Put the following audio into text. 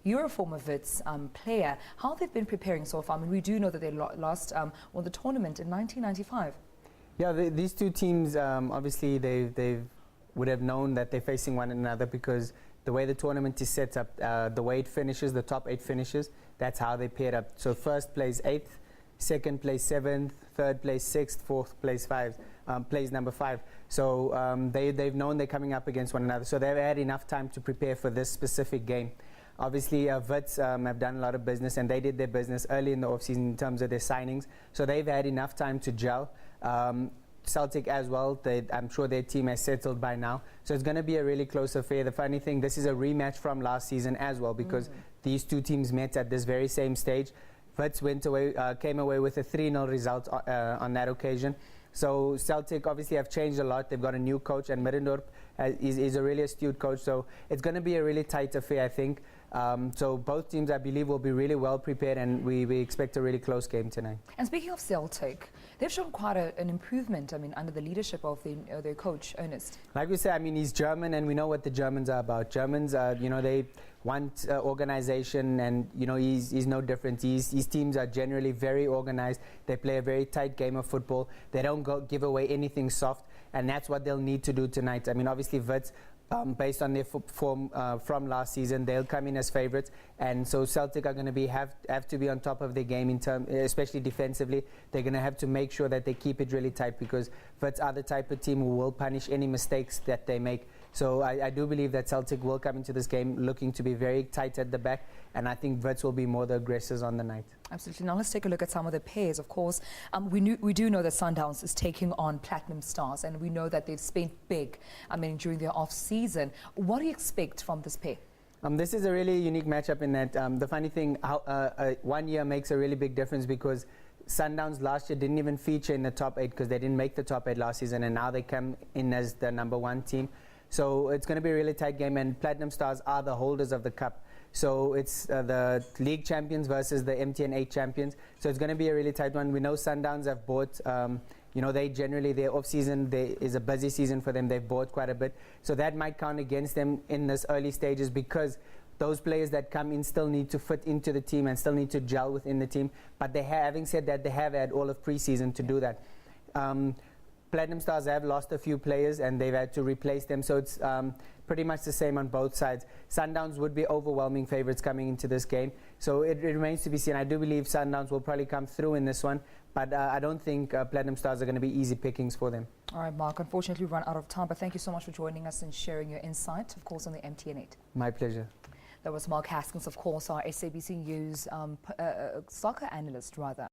You're a former Wits player. How they've been preparing so far? I mean, we do know that they lost the tournament in 1995. Yeah, these two teams, obviously, they would have known that they're facing one another because the way the tournament is set up, the way it finishes, the top 8 finishes, that's how they paired up. So first plays 8th, second plays 7th, third plays 6th, fourth plays 5th. Plays number 5. So they've known they're coming up against one another. So they've had enough time to prepare for this specific game. Obviously, Wits have done a lot of business, and they did their business early in the offseason in terms of their signings. So they've had enough time to gel. Celtic as well, I'm sure their team has settled by now. So it's going to be a really close affair. The funny thing, this is a rematch from last season as well, because these two teams met at this very same stage. Wits came away with a 3-0 result on that occasion. So Celtic obviously have changed a lot. They've got a new coach, and Middendorp is a really astute coach. So it's going to be a really tight affair, I think. So both teams, I believe, will be really well prepared, and we expect a really close game tonight. And speaking of Celtic, they've shown quite an improvement, I mean, under the leadership of their coach, Ernest. Like we say, I mean, he's German, and we know what the Germans are about. Germans, you know, they want organization, and, you know, he's no different. His teams are generally very organized. They play a very tight game of football. They don't give away anything soft, and that's what they'll need to do tonight. I mean, obviously, Wits, based on their form from last season, they'll come in as favourites, and so Celtic are going to have to be on top of their game especially defensively. They're going to have to make sure that they keep it really tight, because Wits are the type of team who will punish any mistakes that they make. So I do believe that Celtic will come into this game looking to be very tight at the back, and I think Wits will be more the aggressors on the night. Absolutely. Now let's take a look at some of the pairs. Of course, we do know that Sundowns is taking on Platinum Stars, and we know that they've spent big, I mean, during their off-season. What do you expect from this pair? This is a really unique matchup in that the funny thing, 1 year makes a really big difference, because Sundowns last year didn't even feature in the top 8 because they didn't make the top 8 last season, and now they come in as the #1 team. So it's going to be a really tight game, and Platinum Stars are the holders of the cup. So it's the league champions versus the MTN 8 champions. So it's going to be a really tight one. We know Sundowns have bought, you know, they generally, their off-season is a busy season for them. They've bought quite a bit. So that might count against them in this early stages, because those players that come in still need to fit into the team and still need to gel within the team. But having said that, they have had all of pre-season to do that. Platinum Stars have lost a few players, and they've had to replace them, so it's pretty much the same on both sides. Sundowns would be overwhelming favourites coming into this game, so it remains to be seen. I do believe Sundowns will probably come through in this one, but I don't think Platinum Stars are going to be easy pickings for them. All right, Mark, unfortunately we've run out of time, but thank you so much for joining us and sharing your insight, of course, on the MTN 8. My pleasure. That was Mark Haskins, of course, our SABC News soccer analyst, rather.